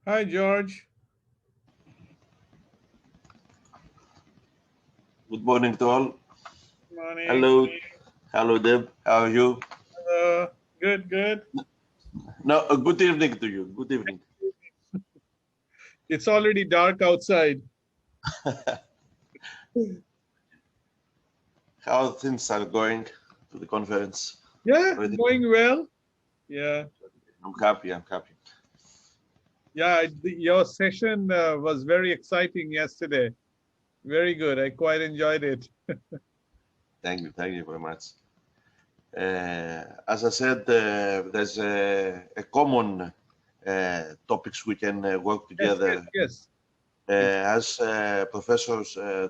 Hi, George. Good morning to all. Morning. Hello. Hello, Deb. How are you? Good. No, good evening to you. Good evening. It's already dark outside. How things are going to the conference? Yeah, Everything? going well. Yeah. I'm happy. Yeah, your session was very exciting yesterday. Very good. I quite enjoyed it. Thank you very much. As I said, there's a common topics we can work together. Yes. As Professor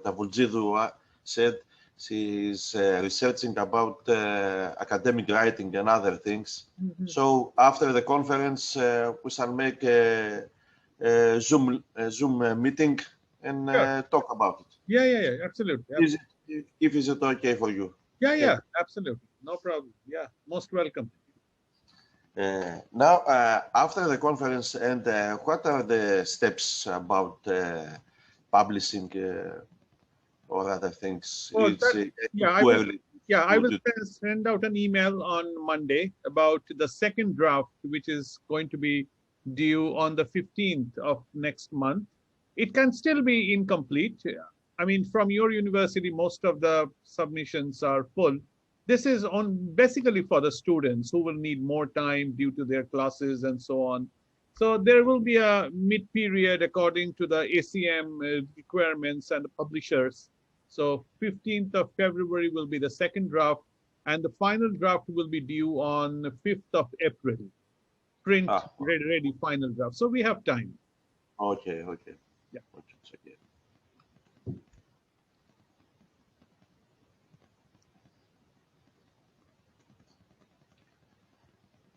Tavoulidou said, she is researching about academic writing and other things. Mm-hmm. So after the conference, we shall make a Zoom meeting and talk about it. Yeah, absolutely. If is it okay for you? Yeah, absolutely. No problem. Yeah, most welcome. Now, after the conference, and what are the steps about publishing or other things? Oh, I will send out an email on Monday about the second draft, which is going to be due on the 15th of next month. It can still be incomplete. I mean, from your university, most of the submissions are full. This is on basically for the students who will need more time due to their classes and so on. So there will be a mid-period according to the ACM requirements and the publishers. So 15th of February will be the second draft, and the final draft will be due on 5th of April. Print ready final draft. So we have time. Okay. Yeah. Okay.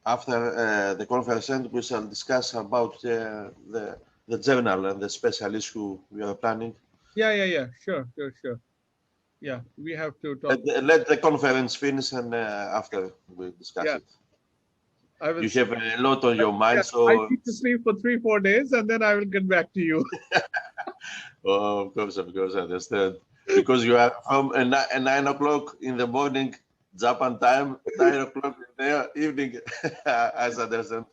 After the conference end, we shall discuss about the journal and the special issue we are planning. Yeah. Sure. Yeah, we have to talk. Let the conference finish, and after we discuss it. You have a lot on your mind, so I need to sleep for 3-4 days, and then I will get back to you. Oh, of course, I understand. Because you are from 9 o'clock in the morning, Japan time, 9 o'clock in the evening, as I understand.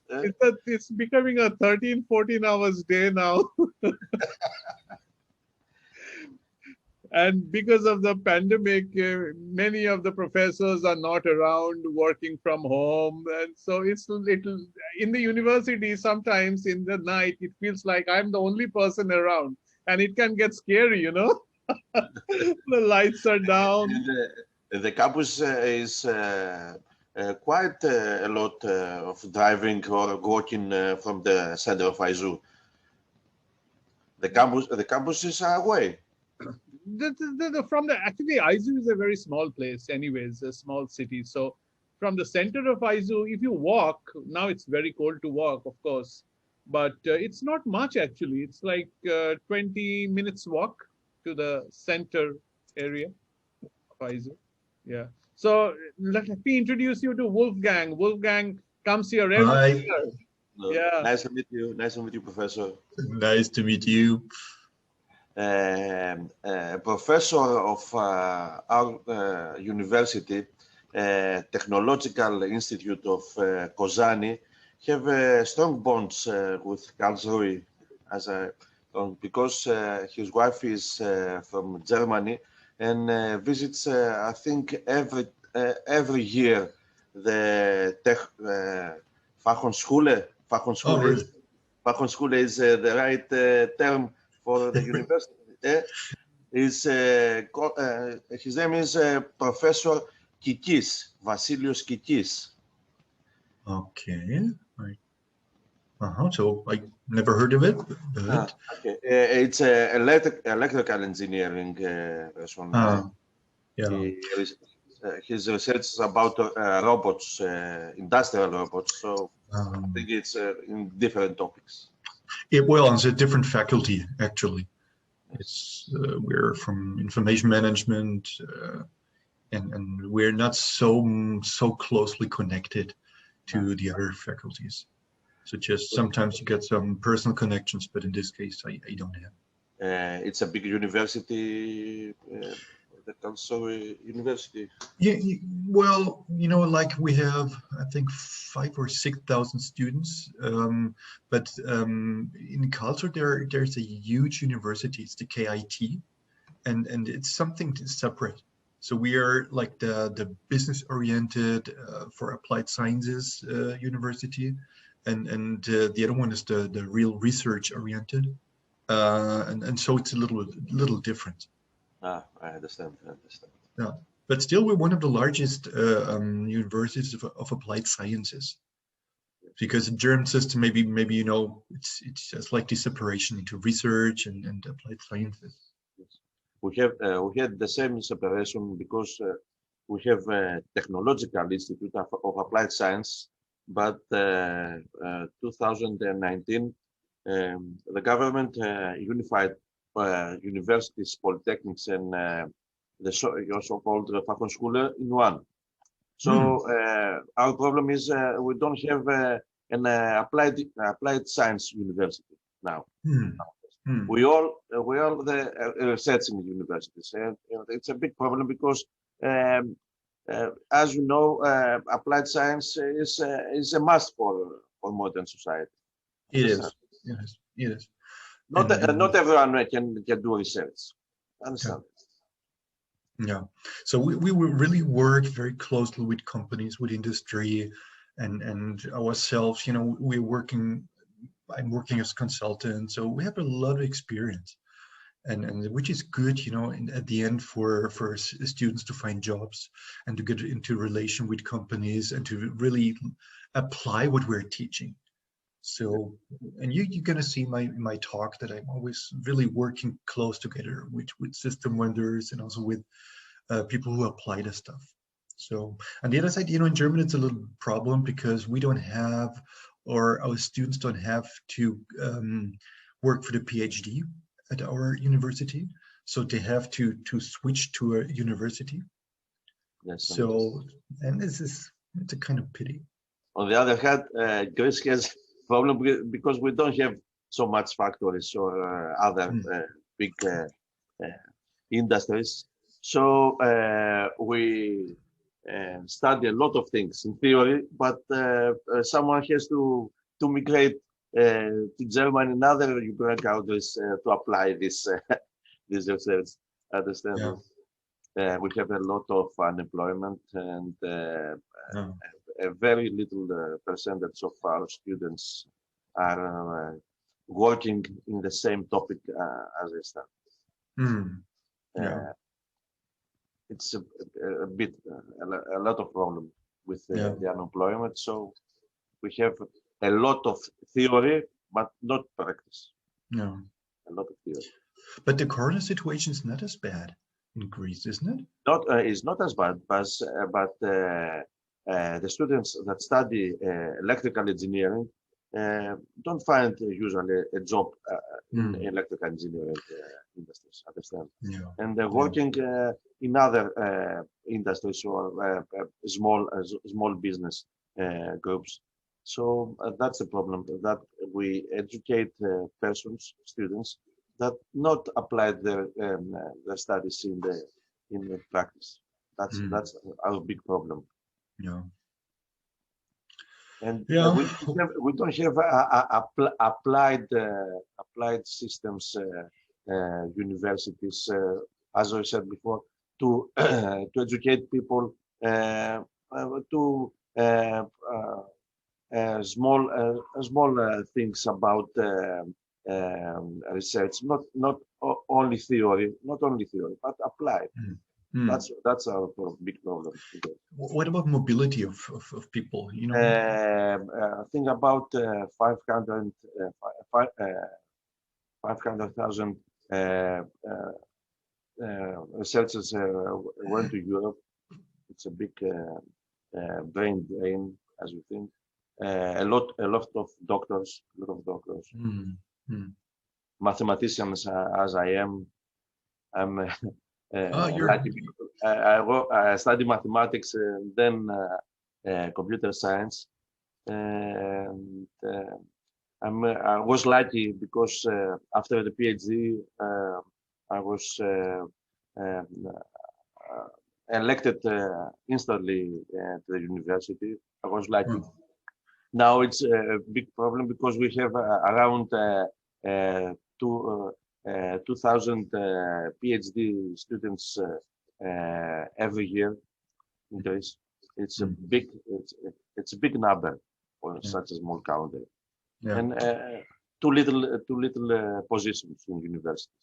It's becoming a 13-14 hours day now. And because of the pandemic, many of the professors are not around, working from home. And so it's a little, in the university, sometimes in the night, it feels like I'm the only person around. And it can get scary, you know? The lights are down. The campus is quite a lot of driving or walking from the center of Aizu. The campus is away. Actually, Aizu is a very small place anyways, a small city. So from the center of Aizu, if you walk, now it's very cold to walk, of course, but it's not much actually. It's like 20 minutes walk to the center area of Aizu. Yeah. So let me introduce you to Wolfgang. Wolfgang comes here every year. Yeah. Nice to meet you. Nice to meet you, Professor. Nice to meet you. Professor of our university, Technological Institute of Kozani, have strong bonds with Karlsruhe, because his wife is from Germany and visits, I think, every year the Fachhochschule. Fachhochschule is the right term for the university. His name is Professor Kikis, Vasilios Kikis. Okay. So I never heard of it. But... Okay. It's electrical engineering person. His research is about robots, industrial robots. So I think it's in different topics. Well, it's a different faculty actually. It's we're from information management, and we're not so closely connected to the other faculties. So just sometimes you get some personal connections, but in this case, I don't have. It's a big university, the Kalsoe University. Yeah, well, like we have, I think 5,000 or 6,000 students, but in Karlsruhe there's a huge university. It's the KIT, and it's something separate. So we are like the business-oriented for applied sciences university, and the other one is the real research-oriented, and so it's a little different. I understand. Yeah, but still, we're one of the largest universities of applied sciences, because the German system, maybe it's just like the separation into research and applied sciences. We had the same separation because we have a technological institute of applied science, but 2019 the government unified universities, polytechnics, and the so-called Fachhochschule in one. So our problem is we don't have an applied science university now. We all the researching universities, and it's a big problem because, as you know, applied science is a must for modern society. It is. Not everyone can do research. Understand? Yeah. So we will really work very closely with companies, with industry, and ourselves. We're working. I'm working as a consultant, so we have a lot of experience, and which is good, at the end for students to find jobs and to get into relation with companies and to really apply what we're teaching. So, and you're gonna see my talk that I'm always really working close together with system vendors and also with people who apply the stuff. So on the other side, in Germany, it's a little problem because we don't have, or our students don't have to work for the PhD at our university. So they have to switch to a university. Yes. So, and it's a kind of pity. On the other hand, Greece has problem because we don't have so much factories or other big industries. So we study a lot of things in theory, but someone has to migrate to Germany and other European countries to apply this research. Understand? Yeah. We have a lot of unemployment and a very little percentage of our students are working in the same topic as they study. It's a lot of problem with the unemployment. So we have a lot of theory, but not practice. No. A lot of theory. But the current situation is not as bad in Greece, isn't it? It's not as bad, but the students that study electrical engineering don't find usually a job in electrical engineering industries. Understand? Yeah. And they're working in other industries or small business groups. So that's a problem, that we educate students that not apply their studies in the practice. That's our big problem. Yeah. And we don't have applied systems universities, as I said before, to educate people to small things about research, not only theory, but applied. That's our big problem. What about mobility of people? Think about 500,000 researchers went to Europe. It's a big brain drain, as you think. A lot of doctors, mathematicians, as I am. I'm lucky. I study mathematics and then computer science. And I was lucky because after the PhD, I was um, elected instantly at the university. I was lucky. Oh, Now it's a big problem because we have around two, 2,000 PhD students every year in Greece. It's a mm, big, it's a big number for yeah, such a small country, yeah. and too little positions in universities.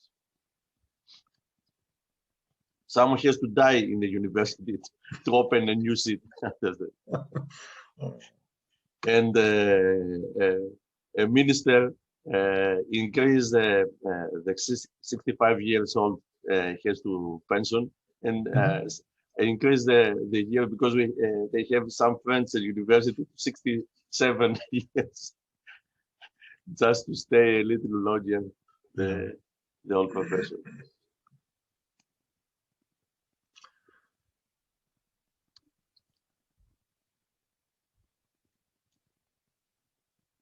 Someone has to die in the university to open a new seat. Oh, And a minister increase the 65 years old has to pension, and mhm. increase the year because they have some friends at university to 67 years just to stay a little longer Yeah. the old professor.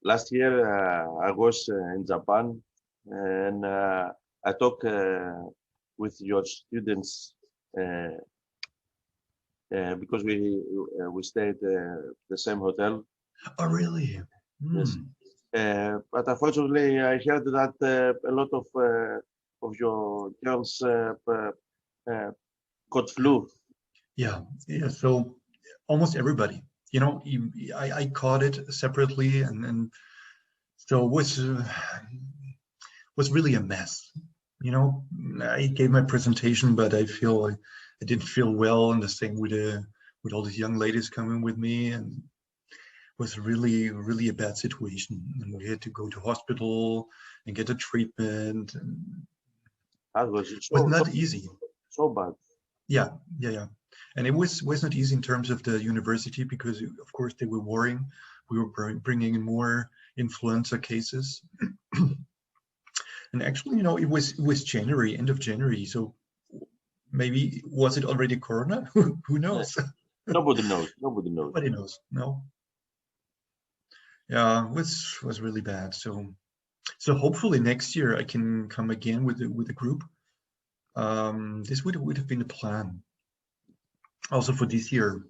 Last year I was in Japan, and I talked with your students uh, because we stayed the same hotel. Oh, really? Yes, Mm. but unfortunately, I heard that a lot of your girls uh, got flu. Yeah, yeah. So almost everybody, I caught it separately, and so was really a mess. You know, I gave my presentation, but I didn't feel well, and the same with all these young ladies coming with me, and it was really a bad situation. And we had to go to hospital and get a treatment, and That was it was not easy. so bad. Yeah, yeah, yeah. And it was not easy in terms of the university because, of course, they were worrying. We were bringing in more influenza cases, and actually, it was January, end of January. So maybe was it already Corona? Who Yeah. knows? Nobody knows. Nobody knows. Nobody knows. No. Yeah, was really bad. So hopefully next year I can come again with the group. This would have been the plan also for this year,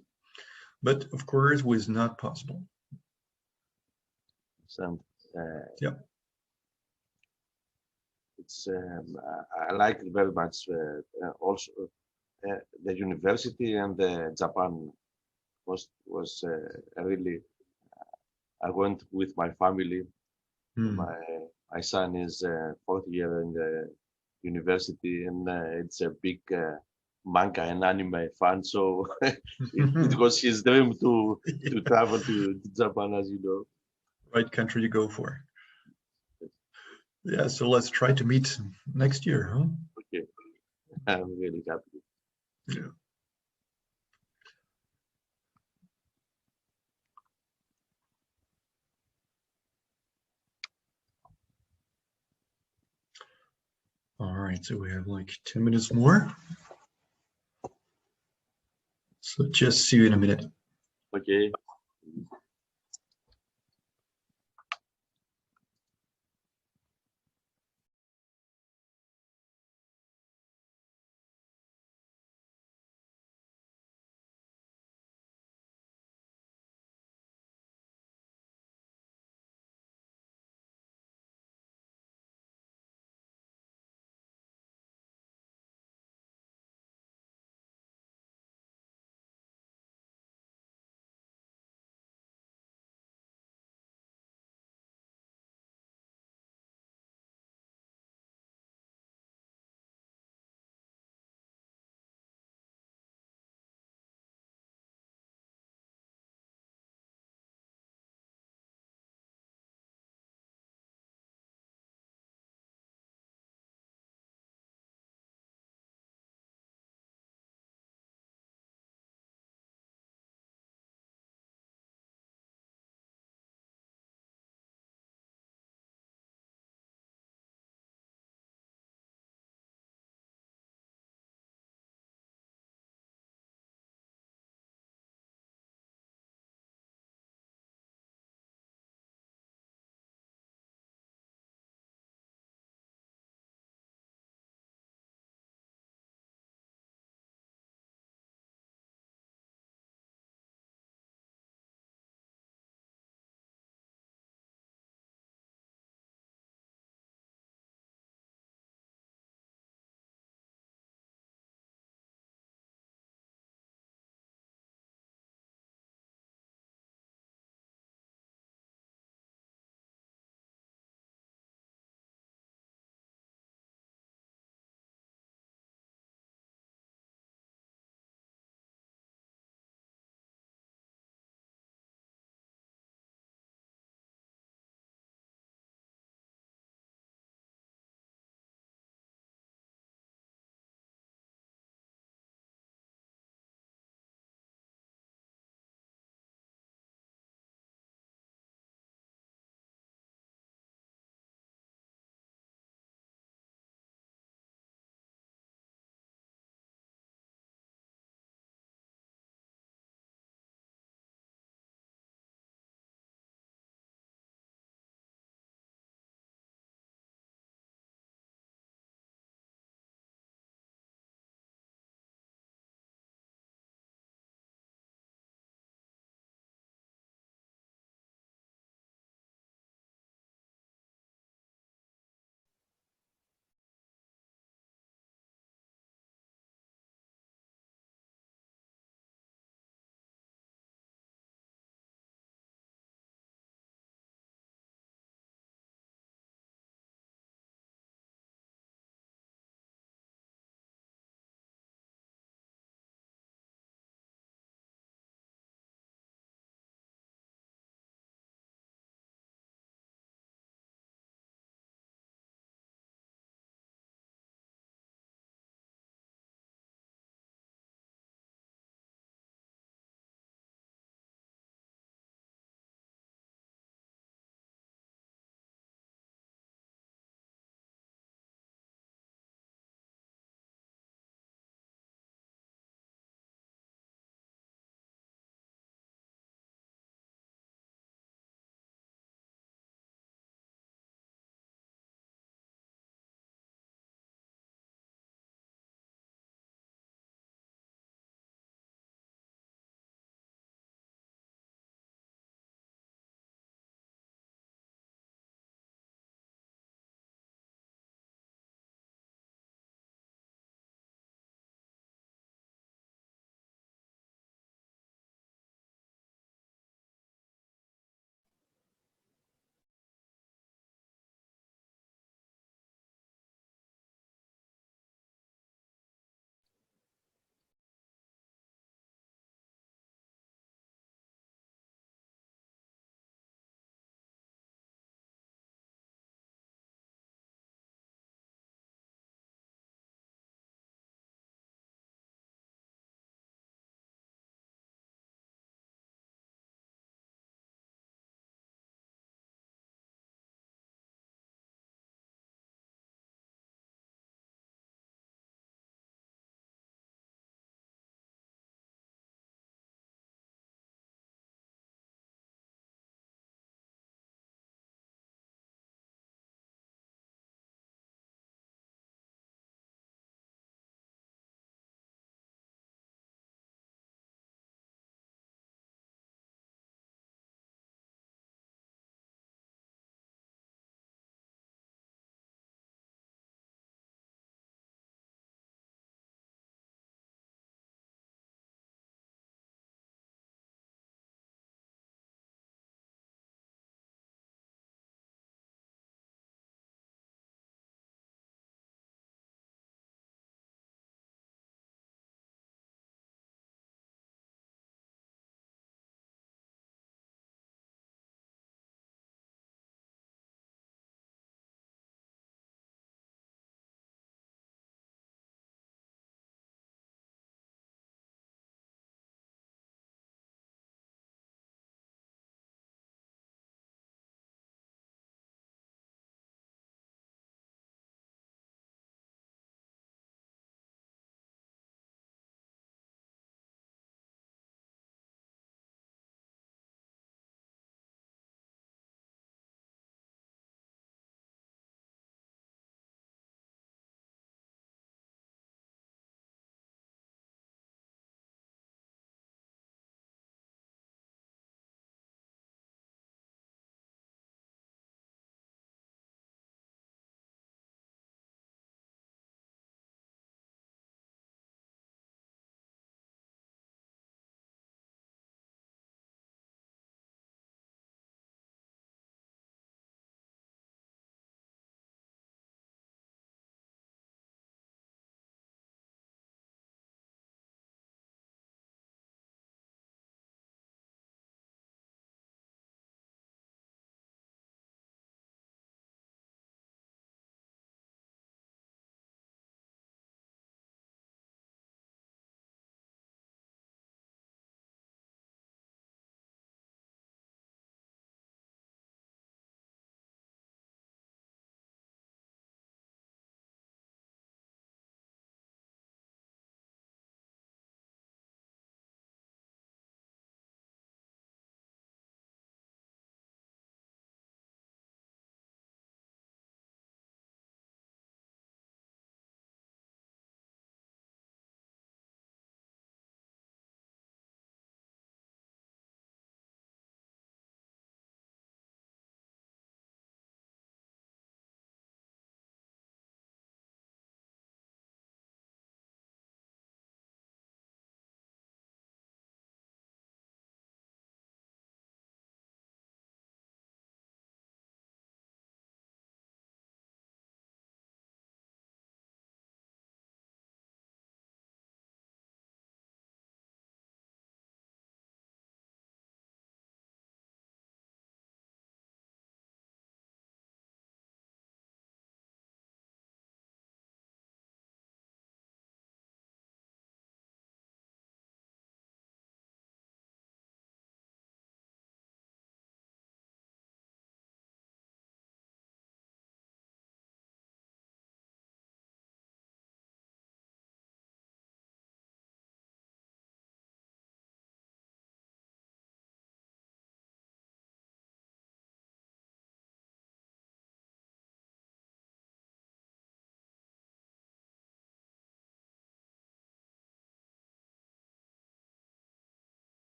but of course was not possible. And uh, Yeah. it's I like it very much. Also, the university and Japan was really. I went with my family. Hmm. My my son is fourth year in the university, and it's a big manga and anime fan. So it was his dream to travel to Japan, as you know. Right country to go for. Yeah, so let's try to meet next year, huh? Okay, I'm really happy. Yeah. All right, so we have like 10 minutes more. So just see you in a minute. Okay.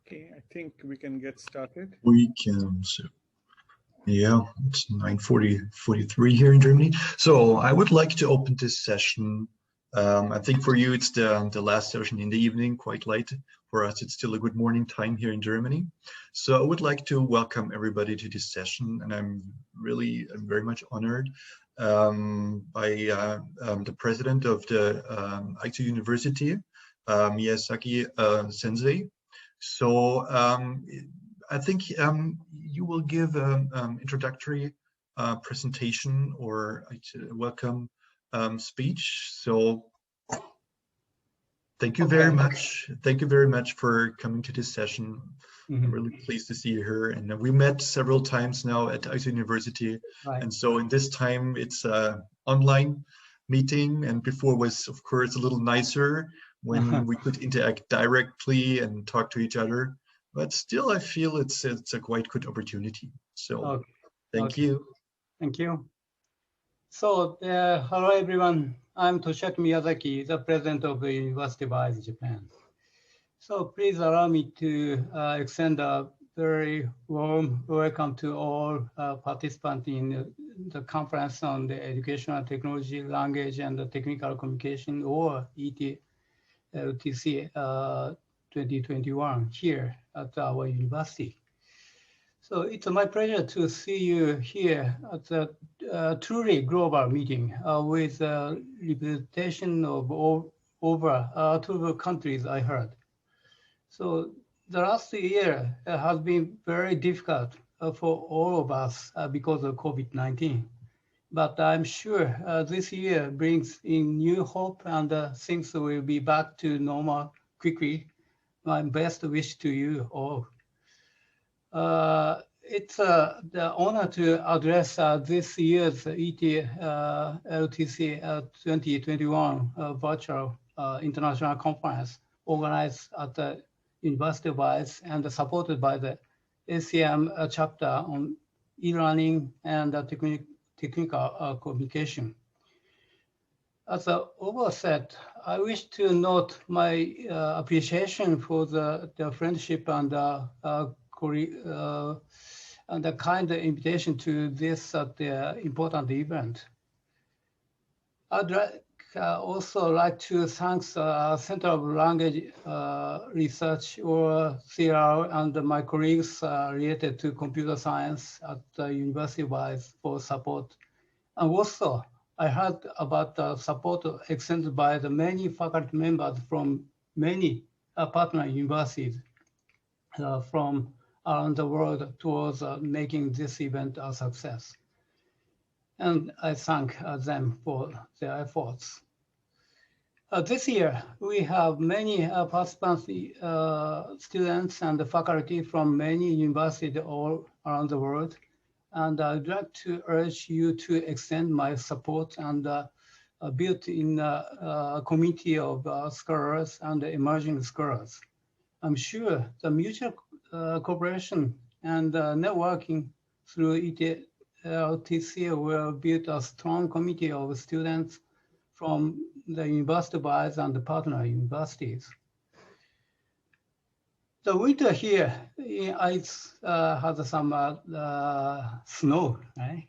Okay, I think we can get started. We can. So, yeah, it's 9:43 here in Germany. So I would like to open this session. I think for you it's the last session in the evening, quite late. For us, it's still a good morning time here in Germany. So I would like to welcome everybody to this session, and I'm very much honored by the president of the Aizu University, Miyazaki Sensei. So I think you will give an introductory presentation or a welcome speech. So thank you very much. Thank you very much for coming to this session. I'm really pleased to see you here. And we met several times now at Aizu University. Right. And so in this time, it's an online meeting. And before was, of course, a little nicer when we could interact directly and talk to each other. But still, I feel it's a quite good opportunity. So thank you. Thank you. So hello, everyone. I'm Toshiaki Miyazaki, the president of the University of Aizu, Japan. So please allow me to extend a very warm welcome to all participants in the conference on the educational technology, language, and the technical communication, or ETLTC 2021 here at our university. So it's my pleasure to see you here at a truly global meeting with representation of over 12 countries, I heard. So the last year has been very difficult for all of us because of COVID-19. But I'm sure this year brings in new hope, and things will be back to normal quickly. My best wish to you all. It's the honor to address this year's ETLTC 2021 virtual international conference organized at the University of Aizu and supported by the ACM chapter on e-learning and technical communication. As an oversight, I wish to note my appreciation for the friendship and the kind invitation to this important event. I'd also like to thank the Center of Language Research, or CR, and my colleagues related to computer science at the University of Aizu for support. And also, I heard about the support extended by the many faculty members from many partner universities from around the world towards making this event a success. And I thank them for their efforts. This year, we have many participants, students and faculty from many universities all around the world. And I'd like to urge you to extend my support and build in a community of scholars and emerging scholars. I'm sure the mutual cooperation and networking through ETLTC will build a strong community of students from the University of Aizu and the partner universities. The winter here in Aizu has some snow, right?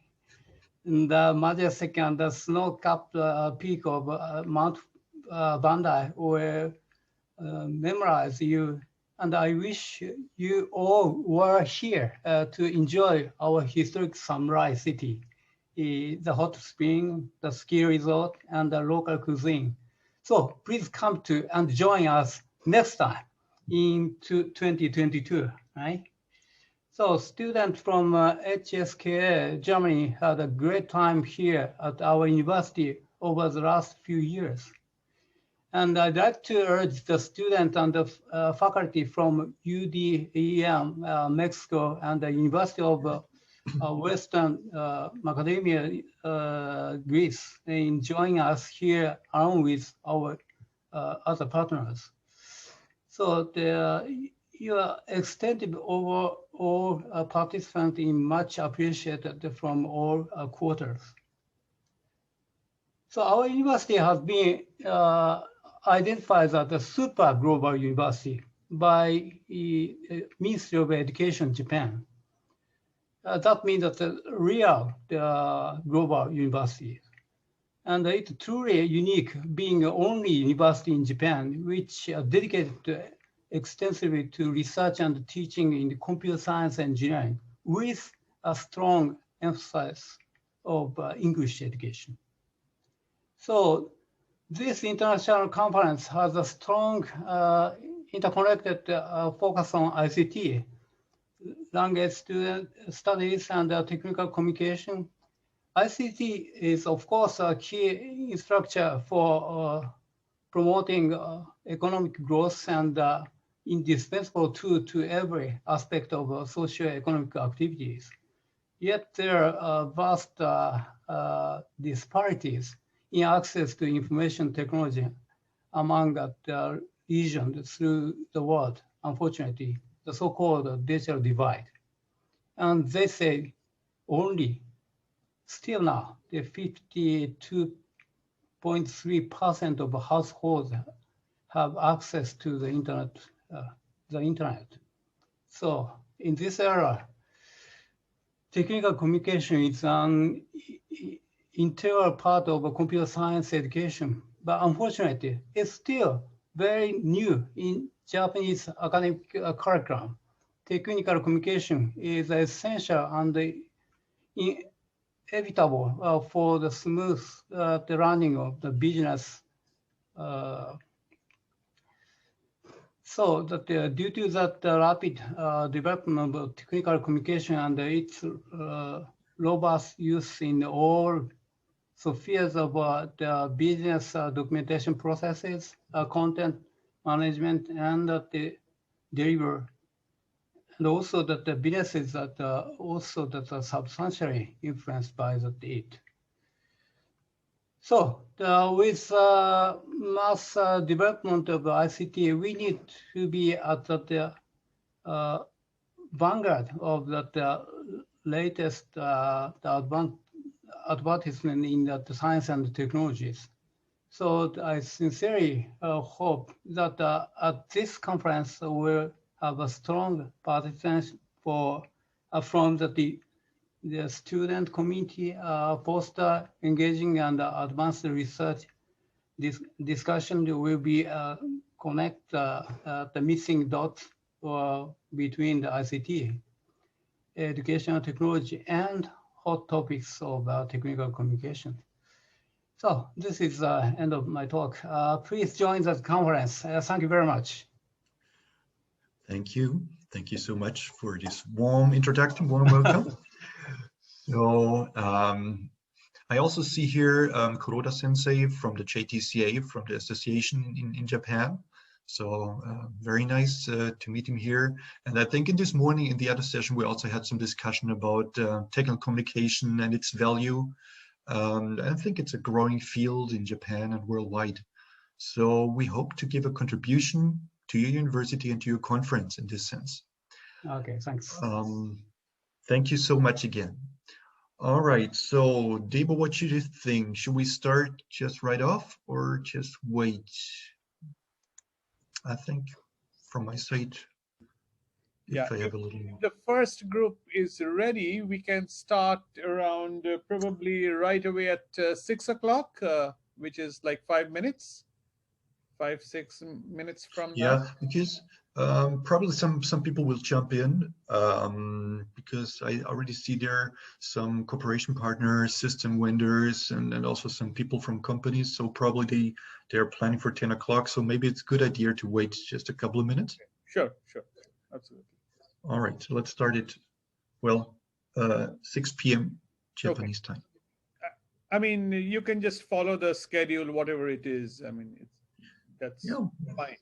And the majestic and the snow-capped peak of Mount Bandai will memorize you. And I wish you all were here to enjoy our historic samurai city, the hot spring, the ski resort, and the local cuisine. So please come to and join us next time in 2022, right? So students from HSKA Germany had a great time here at our university over the last few years. And I'd like to urge the students and the faculty from UDEM, Mexico, and the University of Western Macadamia, Greece, in joining us here along with our other partners. So your extended over all participants is much appreciated from all quarters. So our university has been identified as a super global university by Ministry of Education, Japan. That means that the real global university. And it's truly unique, being the only university in Japan which dedicated extensively to research and teaching in the computer science and engineering with a strong emphasis of English education. So this international conference has a strong interconnected focus on ICT, language student studies and technical communication. ICT is, of course, a key structure for promoting economic growth and indispensable tool to every aspect of socio-economic activities. Yet there are vast disparities in access to information technology among the regions through the world, unfortunately, the so-called digital divide. And they say only, still now, the 52.3% of households have access to the internet. So in this era, technical communication is an integral part of computer science education, but unfortunately, it's still very new in Japanese academic curriculum. Technical communication is essential and inevitable for the smooth the running of the business. So that due to that rapid development of technical communication and its robust use in all spheres of the business documentation processes, content management, and the delivery, and also that the businesses that also that are substantially influenced by it. So with mass development of ICT, we need to be at the vanguard of the latest advancement in the science and technologies. So I sincerely hope that at this conference we'll have a strong participation from the student community, foster engaging and advanced research. This discussion will be connect the missing dots between the ICT, educational technology, and hot topics of technical communication. So this is the end of my talk. Please join the conference. Thank you very much. Thank you. Thank you so much for this warm introduction, warm welcome. So I also see here Kuroda Sensei from the JTCA, from the association in Japan. So very nice to meet him here. And I think in this morning in the other session, we also had some discussion about technical communication and its value. I think it's a growing field in Japan and worldwide. So we hope to give a contribution to your university and to your conference in this sense. Okay, thanks. Thank you so much again. All right, so Debo, what should you think? Should we start just right off or just wait? I think from my side, if I have a little more. The first group is ready, we can start around probably right away at 6 o'clock, which is like 5 minutes, 5-6 minutes from now. Yeah, because probably some people will jump in because I already see there some cooperation partners, system vendors, and also some people from companies. So probably they're planning for 10 o'clock. So maybe it's a good idea to wait just a couple of minutes. Sure, absolutely. All right, so let's start it. Well, 6 p.m. Japanese time. I mean, you can just follow the schedule, whatever it is. I mean, that's fine.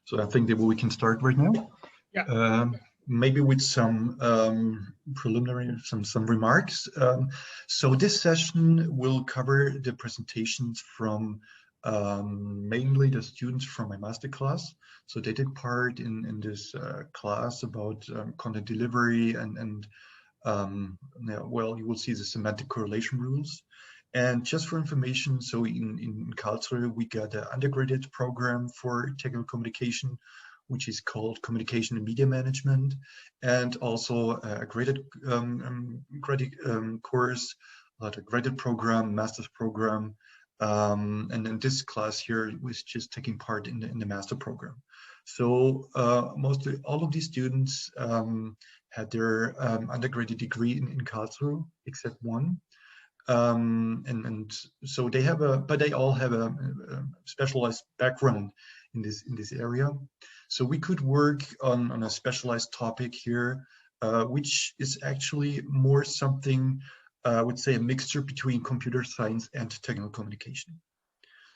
So I think that we can start right now. Yeah. Maybe with some preliminary, some remarks. So this session will cover the presentations from mainly the students from my master class. So they did part in this class about content delivery and well, you will see the semantic correlation rules. And just for information, so in Karlsruhe, we got an undergraduate program for technical communication, which is called Communication and Media Management, and also a graded course, a graded program, master's program, and then this class here was just taking part in the master program. So mostly all of these students had their undergraduate degree in Karlsruhe, except one. And so they have but they all have a specialized background in this area. So we could work on a specialized topic here, which is actually more something, I would say, a mixture between computer science and technical communication.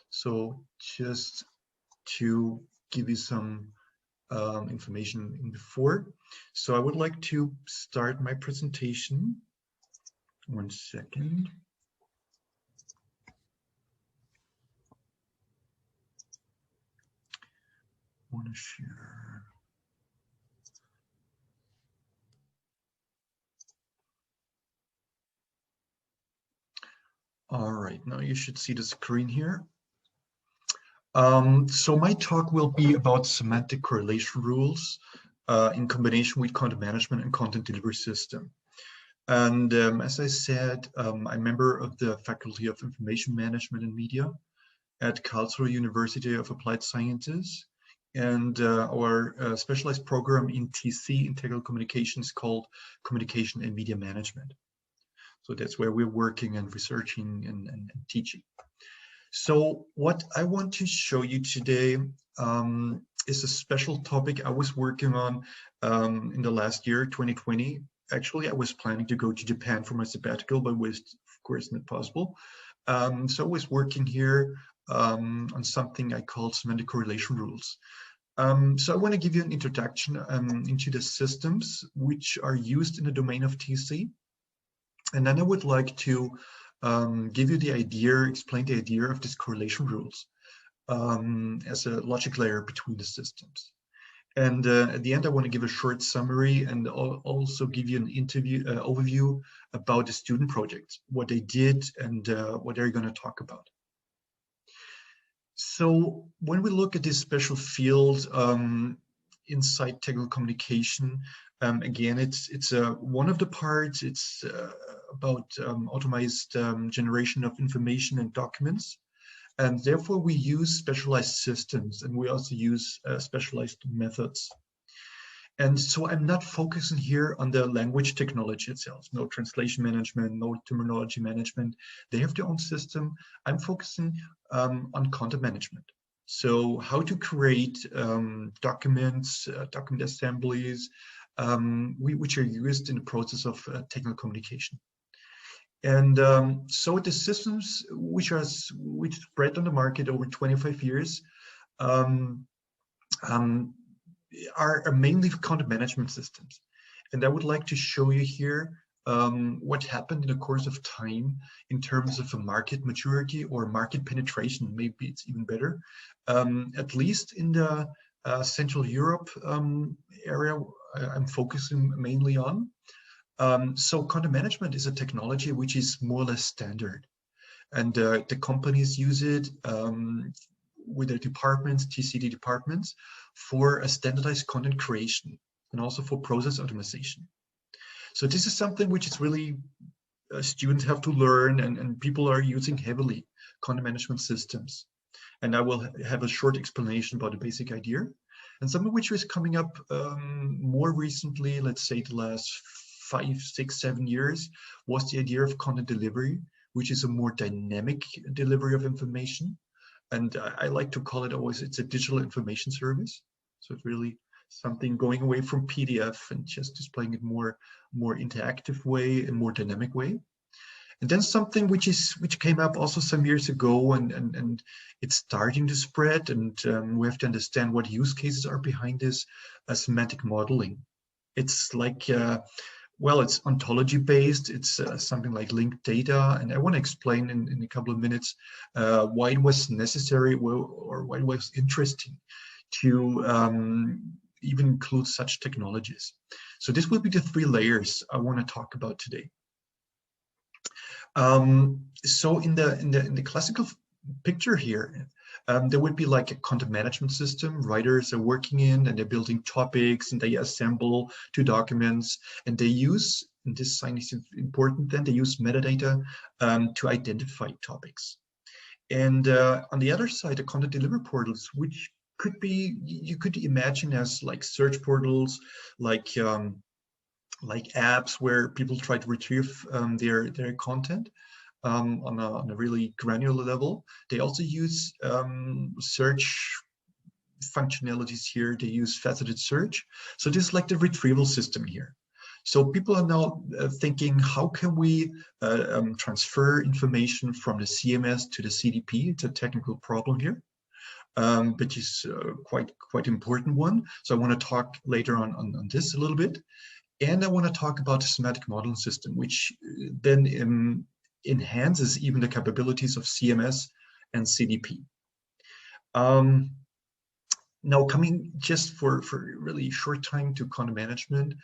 So just to give you some information in before. So I would like to start my presentation. 1 second. I want to share. All right, now you should see the screen here. So my talk will be about semantic correlation rules in combination with content management and content delivery system. And as I said, I'm a member of the Faculty of Information Management and Media at Karlsruhe University of Applied Sciences. And our specialized program in TC, in technical communications, called Communication and Media Management. So that's where we're working and researching and teaching. So what I want to show you today is a special topic I was working on in the last year, 2020. Actually, I was planning to go to Japan for my sabbatical, but was, of course, not possible. So I was working here on something I called semantic correlation rules. So I want to give you an introduction into the systems which are used in the domain of TC. And then I would like to give you the idea, explain the idea of these correlation rules as a logic layer between the systems. And at the end, I want to give a short summary and also give you an overview about the student projects, what they did and what they're going to talk about. So when we look at this special field inside technical communication, again, it's one of the parts. It's about automated generation of information and documents. And therefore, we use specialized systems, and we also use specialized methods. And so I'm not focusing here on the language technology itself, no translation management, no terminology management. They have their own system. I'm focusing on content management. So how to create documents, document assemblies, which are used in the process of technical communication. And so the systems which spread on the market over 25 years are mainly content management systems. And I would like to show you here what happened in the course of time in terms of a market maturity or market penetration. Maybe it's even better, at least in the Central Europe area I'm focusing mainly on. So content management is a technology which is more or less standard, and the companies use it with their departments, TCD departments, for a standardized content creation and also for process optimization. So this is something which is really students have to learn, and people are using heavily content management systems. And I will have a short explanation about the basic idea. And something which was coming up more recently, let's say the last 5, 6, 7 years, was the idea of content delivery, which is a more dynamic delivery of information. And I like to call it always, it's a digital information service. So it's really something going away from PDF and just displaying it more interactive way and more dynamic way. And then something which came up also some years ago, and it's starting to spread, and we have to understand what use cases are behind this, semantic modeling. It's like, well, it's ontology based. It's something like linked data, and I want to explain in a couple of minutes why it was necessary or why it was interesting to even include such technologies. So this will be the 3 layers I want to talk about today. So in the classical picture here, there would be like a content management system. Writers are working in, and they're building topics, and they assemble 2 documents, and they use, and this sign is important, then they use metadata to identify topics. And on the other side, the content delivery portals, which could be, you could imagine as like search portals, like apps where people try to retrieve their content on a really granular level. They also use search functionalities here. They use faceted search. So this is like the retrieval system here. So people are now thinking, how can we transfer information from the CMS to the CDP? It's a technical problem here, but it's quite important one. So I want to talk later on this a little bit. And I want to talk about the semantic modeling system, which then enhances even the capabilities of CMS and CDP. Now coming just for really short time to content management.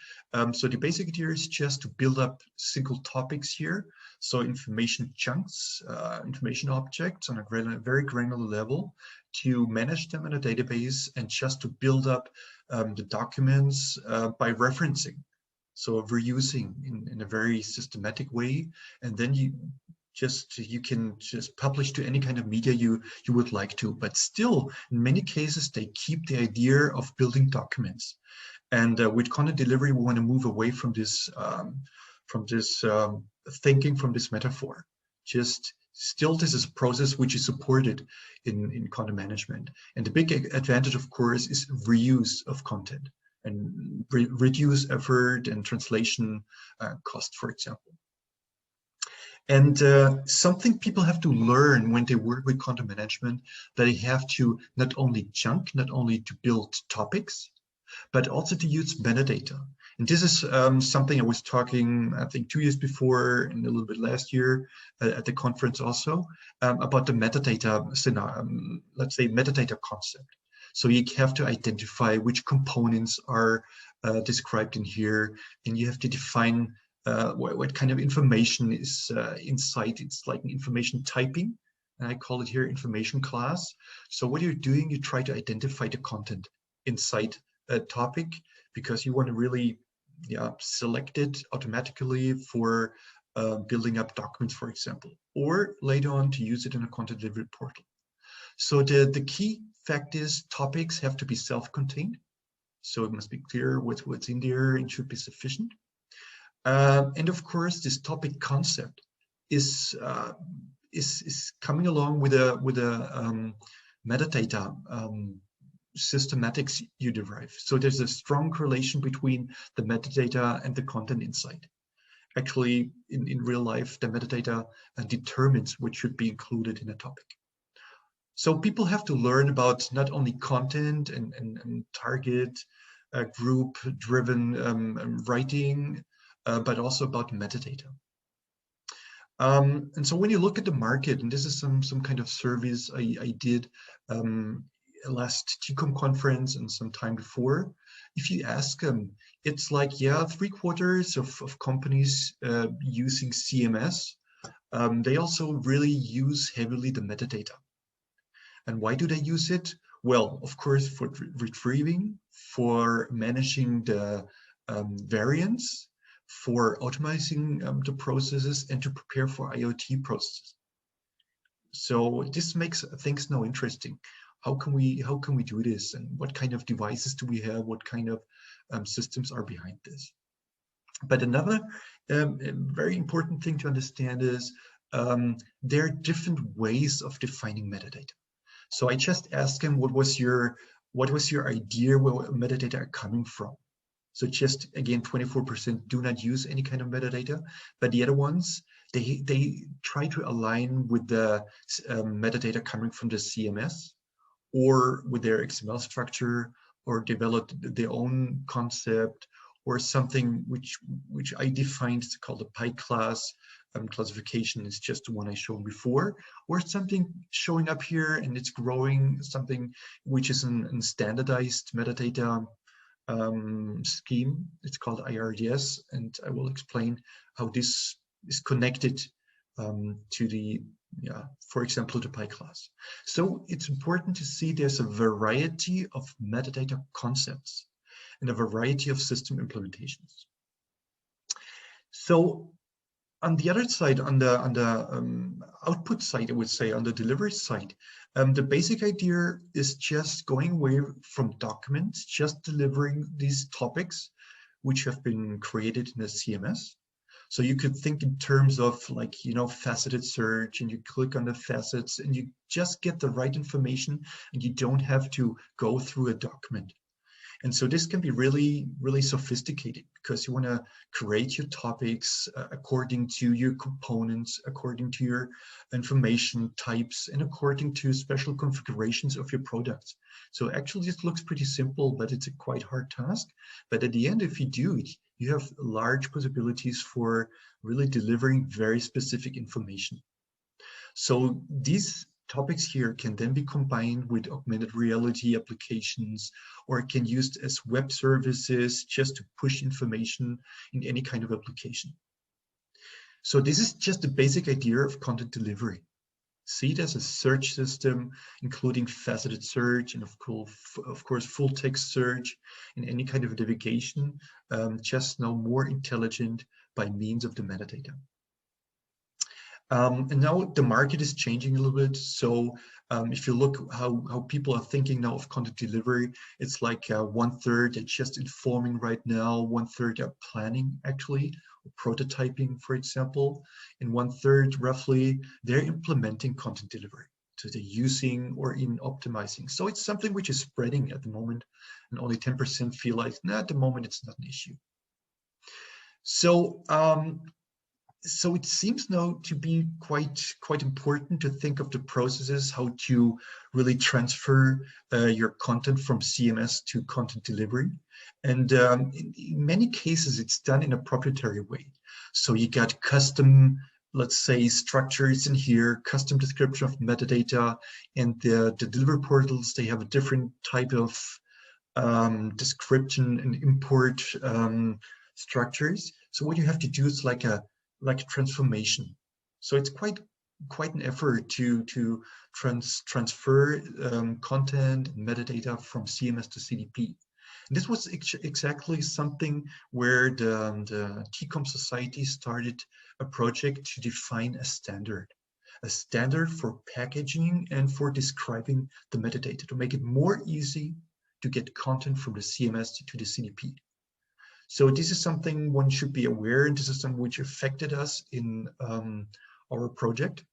So the basic idea is just to build up single topics here. So information chunks, information objects on a very granular level, to manage them in a database and just to build up the documents by referencing. So reusing in a very systematic way, and then you can just publish to any kind of media you would like to. But still, in many cases, they keep the idea of building documents. And with content delivery, we want to move away from this thinking, from this metaphor. Just still, this is a process which is supported in content management. And the big advantage, of course, is reuse of content and reduce effort and translation cost, for example. And something people have to learn when they work with content management, that they have to not only to build topics, but also to use metadata. And this is something I was talking, I think 2 years before and a little bit last year at the conference also, about the metadata, let's say metadata concept. So you have to identify which components are described in here, and you have to define what kind of information is inside. It's like an information typing, and I call it here information class. So what you're doing, you try to identify the content inside a topic, because you want to really select it automatically for building up documents, for example, or later on to use it in a content delivery portal. So the key fact is topics have to be self-contained. So it must be clear what's in there and should be sufficient. And of course, this topic concept is coming along with a metadata systematics you derive. So there's a strong correlation between the metadata and the content inside. Actually, in real life, the metadata determines what should be included in a topic. So people have to learn about not only content and target group-driven writing, but also about metadata. And so when you look at the market, and this is some kind of surveys I did last TCOM conference and some time before, if you ask them, it's like, yeah, 3/4 of companies using CMS, they also really use heavily the metadata. And why do they use it? Well, of course, for retrieving, for managing the variants, for automating the processes, and to prepare for IoT processes. So this makes things now interesting. How can we do this, and what kind of devices do we have? What kind of systems are behind this? But another very important thing to understand is there are different ways of defining metadata. So I just asked him, what was your idea where metadata are coming from? So just again, 24% do not use any kind of metadata, but the other ones, they try to align with the metadata coming from the CMS or with their XML structure, or develop their own concept, or something which I defined, it's called a PI class. Classification is just the one I showed before, or something showing up here and it's growing, something which is a standardized metadata scheme. It's called IRDS, and I will explain how this is connected to the, for example, the PI class. So it's important to see there's a variety of metadata concepts and a variety of system implementations. So on the other side, on the output side, I would say, on the delivery side, the basic idea is just going away from documents, just delivering these topics which have been created in the CMS. So you could think in terms of, like, faceted search, and you click on the facets and you just get the right information and you don't have to go through a document. And so this can be really, really sophisticated, because you want to create your topics according to your components, according to your information types, and according to special configurations of your products. So actually this looks pretty simple, but it's a quite hard task. But at the end, if you do it, you have large possibilities for really delivering very specific information. So these topics here can then be combined with augmented reality applications, or can used as web services just to push information in any kind of application. So this is just the basic idea of content delivery. See it as a search system, including faceted search and of course full text search in any kind of navigation, just now more intelligent by means of the metadata. And now the market is changing a little bit. So if you look how people are thinking now of content delivery, it's like 1/3 are just informing right now, 1/3 are planning actually, or prototyping, for example, and 1/3 roughly, they're implementing content delivery. So they're using or even optimizing. So it's something which is spreading at the moment, and only 10% feel like, nah, at the moment it's not an issue. So so it seems now to be quite important to think of the processes, how to really transfer your content from CMS to content delivery. And in many cases, it's done in a proprietary way. So you got custom, let's say, structures in here, custom description of metadata, and the delivery portals, they have a different type of description and import structures. So what you have to do is like a transformation. So it's quite an effort to transfer content and metadata from CMS to CDP. And this was exactly something where the TCOM Society started a project to define a standard for packaging and for describing the metadata, to make it more easy to get content from the CMS to the CDP. So this is something one should be aware, and this is something which affected us in our project.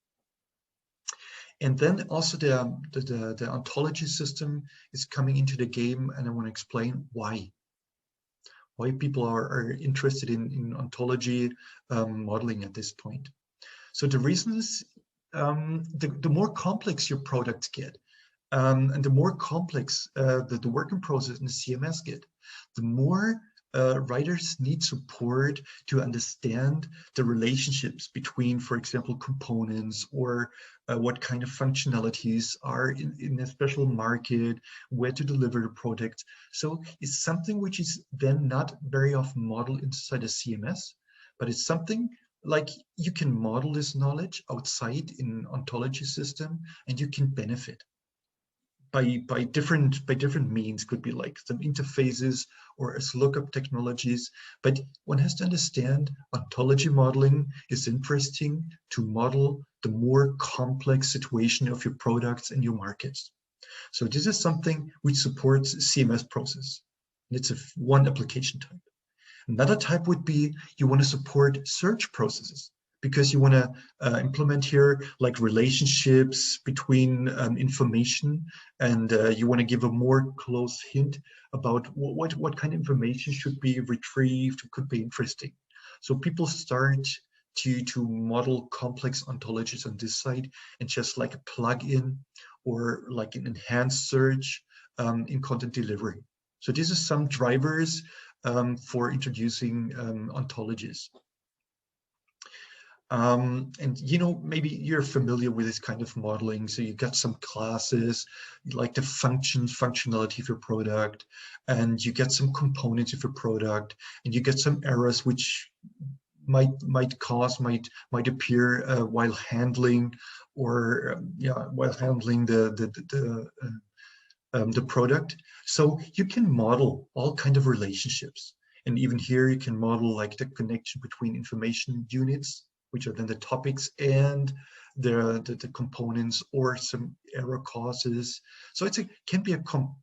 And then also the ontology system is coming into the game, and I want to explain why people are interested in ontology modeling at this point. So the reason is the more complex your products get, and the more complex the working process in the CMS get, the more writers need support to understand the relationships between, for example, components, or what kind of functionalities are in a special market, where to deliver the product. So it's something which is then not very often modeled inside a CMS, but it's something like you can model this knowledge outside in an ontology system, and you can benefit by different means. Could be like some interfaces or as lookup technologies, but one has to understand ontology modeling is interesting to model the more complex situation of your products and your markets. So this is something which supports CMS process. It's one application type. Another type would be you want to support search processes, because you want to implement here like relationships between information, and you want to give a more close hint about what kind of information should be retrieved, could be interesting. So people start to model complex ontologies on this side, and just like a plugin or like an enhanced search in content delivery. So this is some drivers for introducing ontologies. And you know, maybe you're familiar with this kind of modeling. So you got some classes, like the functionality of your product, and you get some components of your product, and you get some errors which might appear while handling, or while handling the product. So you can model all kind of relationships, and even here you can model like the connection between information units, which are then the topics, and the components, or some error causes. So can be a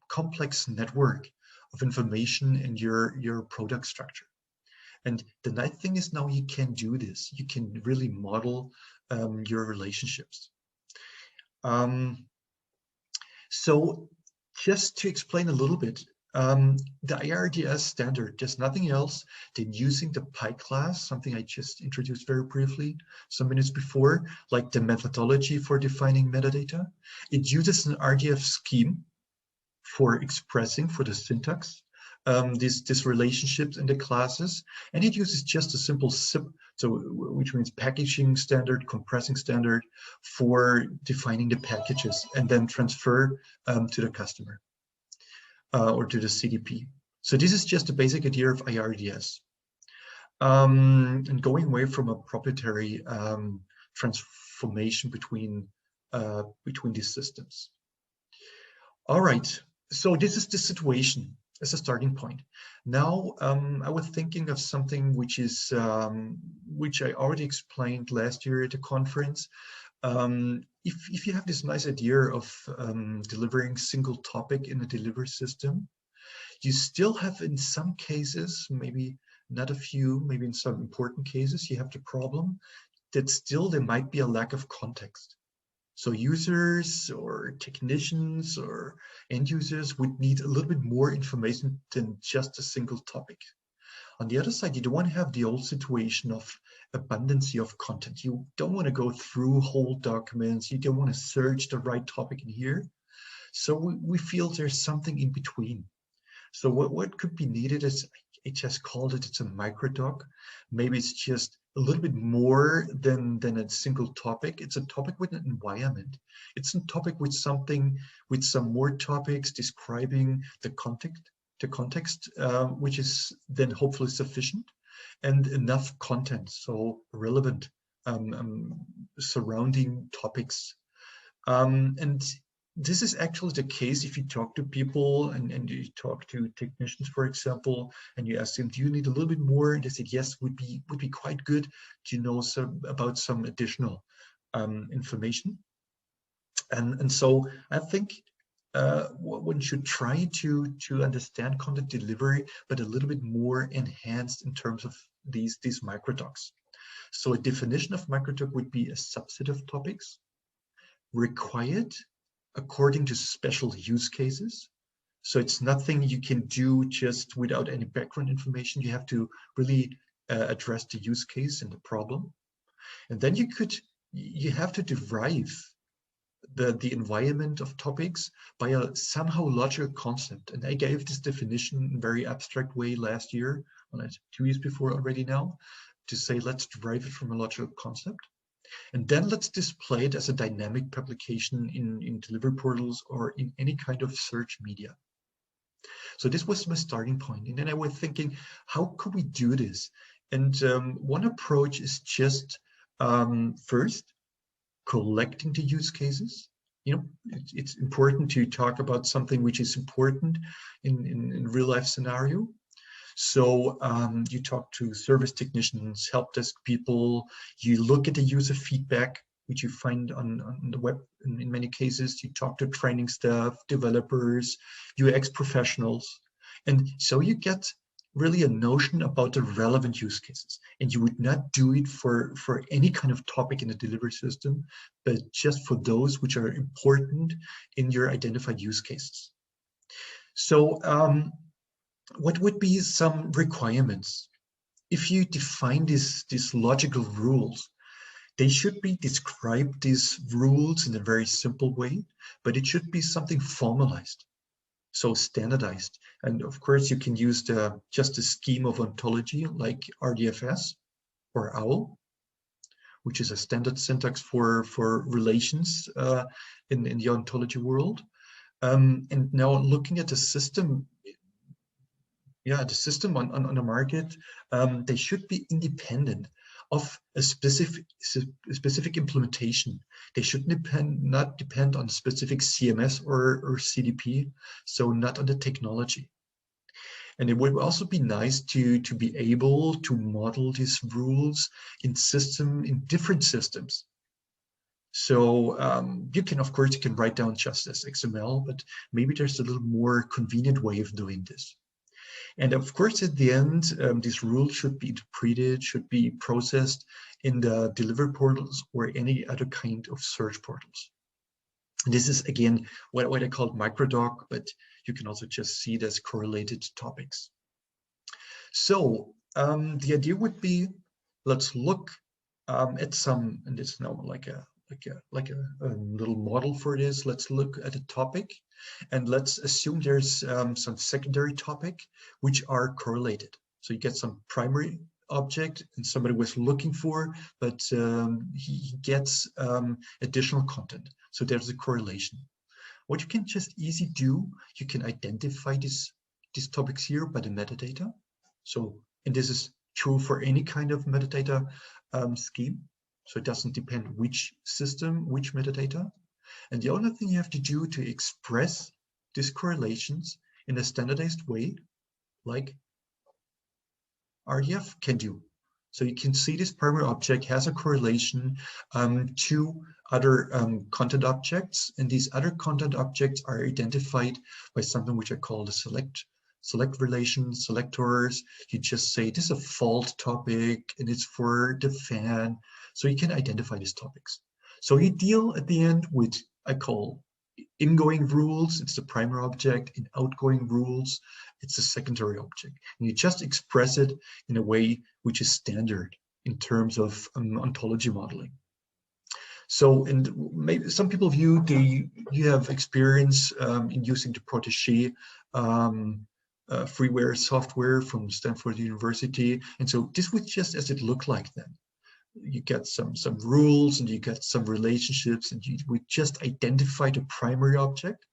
complex network of information in your product structure. And the nice thing is now you can do this. You can really model your relationships. So just to explain a little bit, the IRDS standard, just nothing else than using the PI class, something I just introduced very briefly some minutes before, like the methodology for defining metadata. It uses an RDF scheme for expressing, for the syntax, these relationships in the classes, and it uses just a simple SIP, so which means packaging standard, compressing standard, for defining the packages and then transfer to the customer or to the CDP. So this is just a basic idea of IRDS, and going away from a proprietary transformation between these systems. All right, so this is the situation as a starting point. Now, I was thinking of something which is which I already explained last year at the conference. If you have this nice idea of delivering single topic in a delivery system, you still have, in some cases, maybe not a few, maybe in some important cases, you have the problem that still there might be a lack of context. So users or technicians or end users would need a little bit more information than just a single topic. On the other side, you don't want to have the old situation of abundancy of content. You don't want to go through whole documents. You don't want to search the right topic in here. So we feel there's something in between. So what could be needed is, I just called it, it's a microdoc. Maybe it's just a little bit more than a single topic. It's a topic with an environment. It's a topic with something, with some more topics describing the context, which is then hopefully sufficient, and enough content, so relevant surrounding topics. And this is actually the case if you talk to people and you talk to technicians, for example, and you ask them, do you need a little bit more? And they said, yes, would be quite good to know about some additional information. And so I think one should try to understand content delivery, but a little bit more enhanced in terms of these microdocs. So a definition of microdoc would be a subset of topics required according to special use cases. So it's nothing you can do just without any background information. You have to really address the use case and the problem. And then you have to derive the environment of topics by a somehow logical concept. And I gave this definition in a very abstract way last year, 2 years before already now, to say, let's derive it from a logical concept. And then let's display it as a dynamic publication in delivery portals or in any kind of search media. So this was my starting point. And then I was thinking, how could we do this? And one approach is just first, collecting the use cases. You know, it's important to talk about something which is important in real life scenario. So you talk to service technicians, help desk people, you look at the user feedback, which you find on the web in many cases, you talk to training staff, developers, UX professionals. And so you get really a notion about the relevant use cases. And you would not do it for any kind of topic in the delivery system, but just for those which are important in your identified use cases. So what would be some requirements? if you define these logical rules, they should be described, these rules, in a very simple way, but it should be something formalized, so standardized. And of course, you can use just a scheme of ontology like RDFS or OWL, which is a standard syntax for relations in the ontology world. And now looking at the system, the system on the market, they should be independent of a specific implementation. They should not depend on specific CMS or CDP, so not on the technology. And it would also be nice to be able to model these rules in different systems. So you can, of course, you can write down just as XML, but maybe there's a little more convenient way of doing this. And of course, at the end, these rules should be interpreted, should be processed in the delivery portals or any other kind of search portals. And this is, again, what I call microdoc, but you can also just see it as correlated topics. So the idea would be, let's look at some, and it's now like a little model for this. Let's look at a topic, and let's assume there's some secondary topic which are correlated. So you get some primary object and somebody was looking for, but he gets additional content. So there's a correlation. What you can just easily do, you can identify these topics here by the metadata. So, and this is true for any kind of metadata scheme. So it doesn't depend which system, which metadata. And the only thing you have to do to express these correlations in a standardized way, like RDF can do. So you can see this primary object has a correlation to other content objects, and these other content objects are identified by something which I call the select relation, selectors. You just say this is a fault topic and it's for the fan. So you can identify these topics. So you deal at the end with, I call ingoing rules, it's the primary object, and outgoing rules, it's the secondary object. And you just express it in a way which is standard in terms of ontology modeling. So, and maybe some people of you, you have experience in using the Protégé freeware software from Stanford University. And so this would just as it looked like then. You get some rules and you get some relationships, and you would just identify the primary object.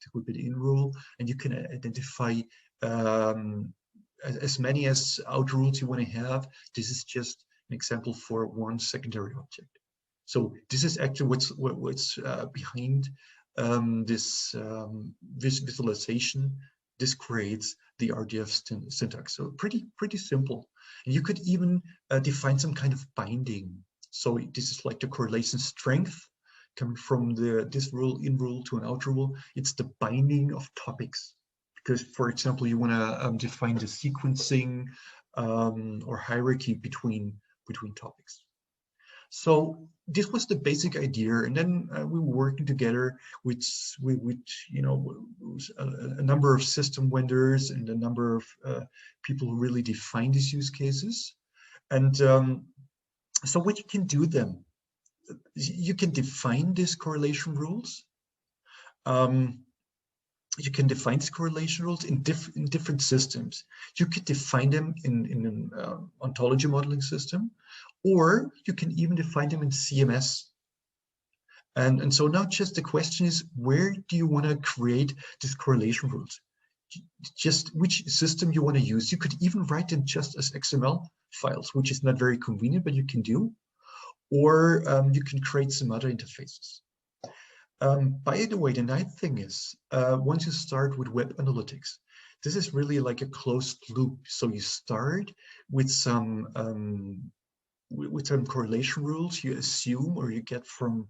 It would be the in rule, and you can identify as many as out rules you want to have. This is just an example for one secondary object. So this is actually what's behind this visualization. This creates the RDF syntax. So pretty simple. And you could even define some kind of binding. So this is like the correlation strength coming from this rule, in rule to an out rule. It's the binding of topics. Because, for example, you want to define the sequencing or hierarchy between topics. So this was the basic idea, and then we were working together with a number of system vendors and a number of people who really define these use cases. And so what you can do then, you can define these correlation rules. You can define these correlation rules in different systems. You could define them in an ontology modeling system, or you can even define them in CMS. And so now just the question is, where do you want to create these correlation rules? Just which system you want to use. You could even write them just as XML files, which is not very convenient, but you can do. Or you can create some other interfaces. By the way, the nice thing is, once you start with web analytics, this is really like a closed loop. So you start with some correlation rules you assume or you get from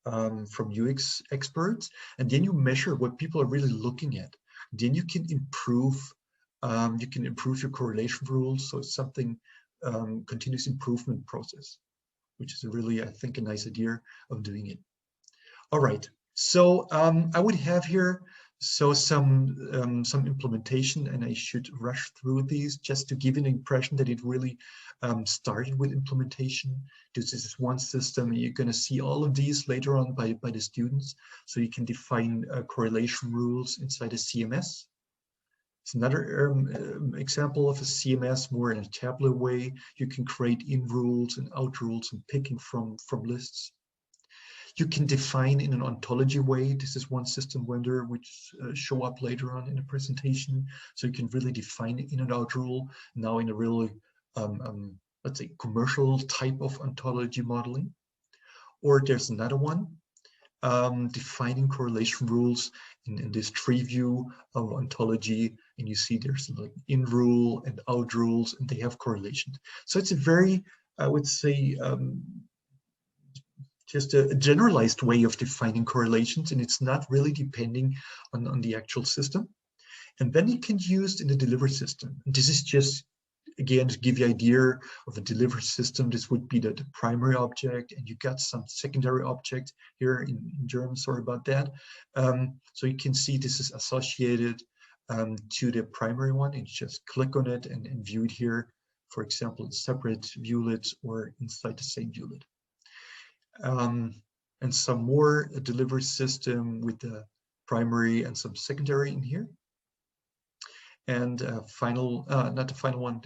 UX experts, and then you measure what people are really looking at. Then you can improve your correlation rules. So it's something continuous improvement process, which is really, I think, a nice idea of doing it. All right, so I would have here So some implementation, and I should rush through these just to give an impression that it really started with implementation. This is one system. You're going to see all of these later on by the students. So you can define correlation rules inside a CMS. It's another example of a CMS more in a tabular way. You can create in rules and out rules and picking from lists. You can define in an ontology way. This is one system vendor which show up later on in the presentation. So you can really define in and out rule now in a really, let's say, commercial type of ontology modeling. Or there's another one, defining correlation rules in this tree view of ontology. And you see there's like in rule and out rules, and they have correlations. So it's a very, I would say, just a generalized way of defining correlations, and it's not really depending on the actual system. And then you can use in the delivery system. And this is just, again, to give you an idea of a delivery system. This would be the primary object, and you got some secondary object here in German, sorry about that. So you can see this is associated to the primary one, and you just click on it and view it here, for example, in separate viewlets or inside the same viewlet. And some more delivery system with the primary and some secondary in here. And final, not the final one,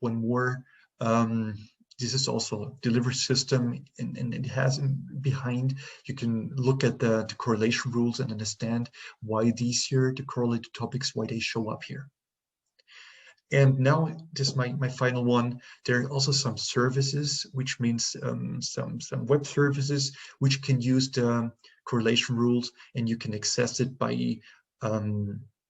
one more. This is also a delivery system, and it has behind, you can look at the correlation rules and understand why these here, the correlated topics, why they show up here. And now this is my final one. There are also some services, which means some web services which can use the correlation rules, and you can access it by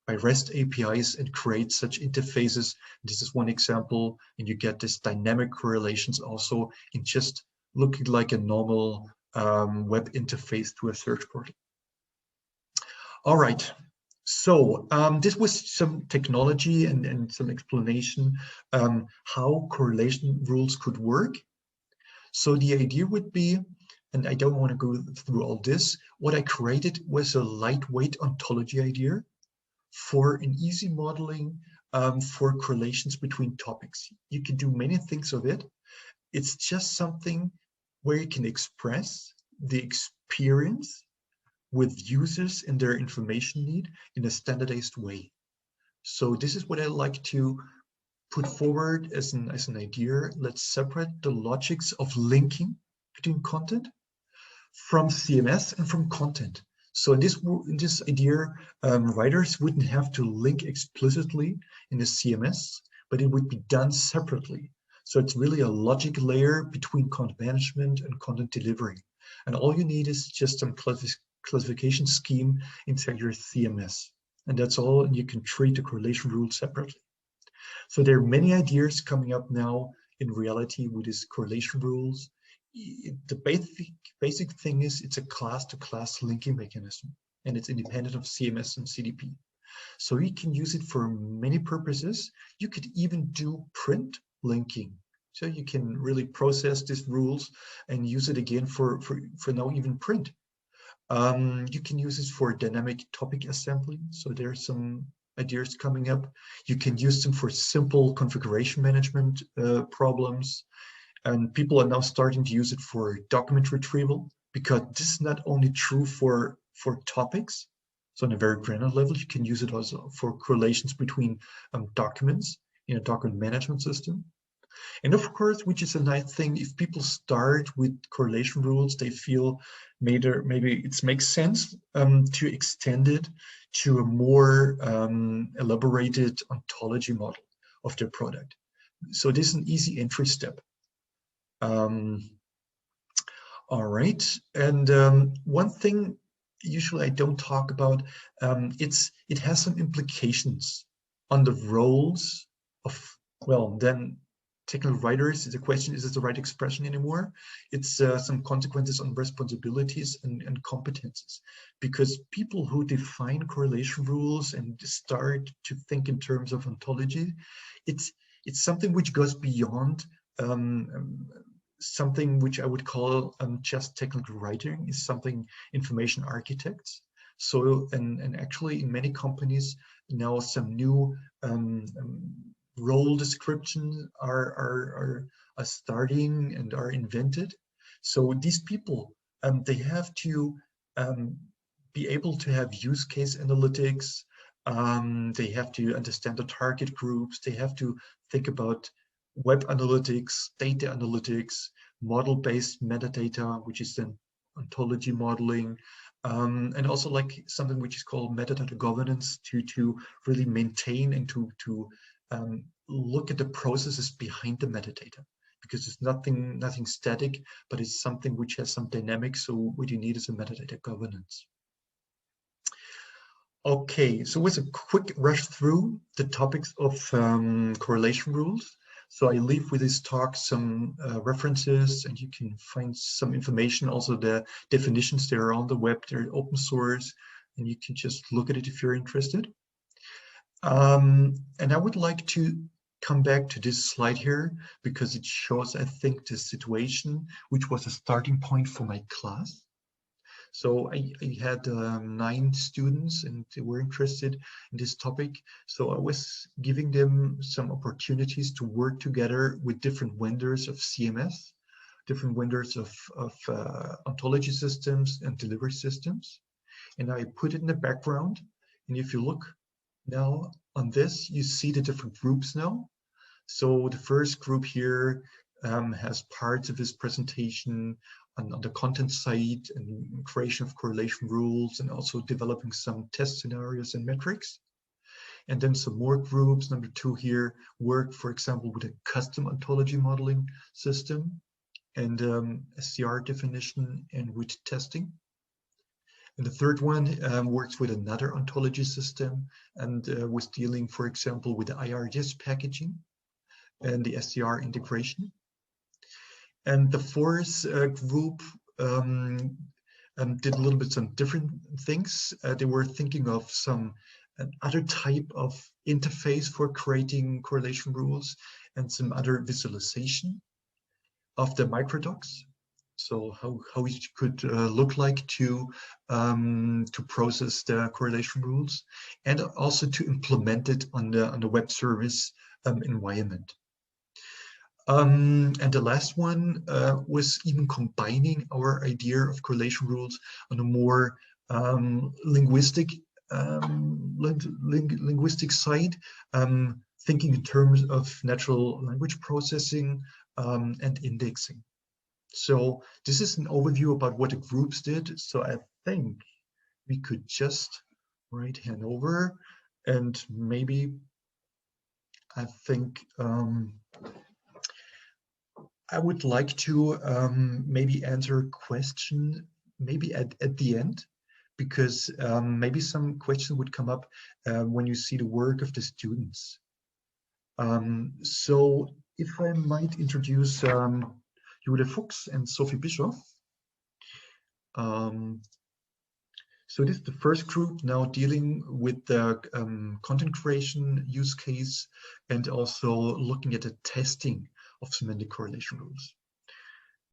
REST APIs and create such interfaces. This is one example, and you get this dynamic correlations also in just looking like a normal web interface to a search portal. All right. So this was some technology and some explanation how correlation rules could work. So the idea would be, and I don't want to go through all this, what I created was a lightweight ontology idea for an easy modeling for correlations between topics. You can do many things of it. It's just something where you can express the experience with users and their information need in a standardized way. So this is what I like to put forward as an idea. Let's separate the logics of linking between content from CMS and from content. So in this idea, writers wouldn't have to link explicitly in the CMS, but it would be done separately. So it's really a logic layer between content management and content delivery. And all you need is just some classification scheme inside your CMS. And that's all, and you can treat the correlation rule separately. So there are many ideas coming up now in reality with these correlation rules. The basic thing is it's a class-to-class linking mechanism, and it's independent of CMS and CDP. So you can use it for many purposes. You could even do print linking. So you can really process these rules and use it again for now even print. You can use it for dynamic topic assembly. So there's some ideas coming up. You can use them for simple configuration management problems. And people are now starting to use it for document retrieval, because this is not only true for topics. So on a very granular level, you can use it also for correlations between documents in a document management system. And of course, which is a nice thing, if people start with correlation rules, they feel maybe it makes sense to extend it to a more elaborated ontology model of their product. So this is an easy entry step. All right, and one thing usually I don't talk about, it has some implications on the roles of, well, then technical writers. The question, is it the right expression anymore? It's some consequences on responsibilities and competences, because people who define correlation rules and start to think in terms of ontology, it's something which goes beyond something which I would call just technical writing, is something information architects. So, and actually in many companies now some new role descriptions are starting and are invented. So these people, they have to be able to have use case analytics. They have to understand the target groups. They have to think about web analytics, data analytics, model-based metadata, which is then ontology modeling, and also like something which is called metadata governance to really maintain and to look at the processes behind the metadata, because it's nothing static, but it's something which has some dynamics. So what you need is a metadata governance. Okay, so with a quick rush through the topics of correlation rules. So I leave with this talk some references, and you can find some information. Also the definitions, they're on the web, they're open source, and you can just look at it if you're interested. And I would like to come back to this slide here because it shows, I think, the situation, which was a starting point for my class. So I had 9 students and they were interested in this topic. So I was giving them some opportunities to work together with different vendors of CMS, different vendors of ontology systems and delivery systems. And I put it in the background. And if you look now on this, you see the different groups now. So the first group here has parts of this presentation on the content side and creation of correlation rules, and also developing some test scenarios and metrics. And then some more groups, number 2 here, work, for example, with a custom ontology modeling system and SCR definition and with testing. And the third one works with another ontology system and was dealing, for example, with the IRDS packaging and the SCR integration. And the fourth group did a little bit some different things. They were thinking of some other type of interface for creating correlation rules and some other visualization of the microdocs. So how it could look like to process the correlation rules, and also to implement it on the web service environment. And the last one was even combining our idea of correlation rules on a more linguistic side, thinking in terms of natural language processing and indexing. So this is an overview about what the groups did. So I think we could just hand over, and maybe I think I would like to maybe answer a question maybe at the end, because maybe some question would come up when you see the work of the students. So if I might introduce Jule Fuchs and Sophie Bischoff. So this is the first group now dealing with the content creation use case and also looking at the testing of semantic correlation rules.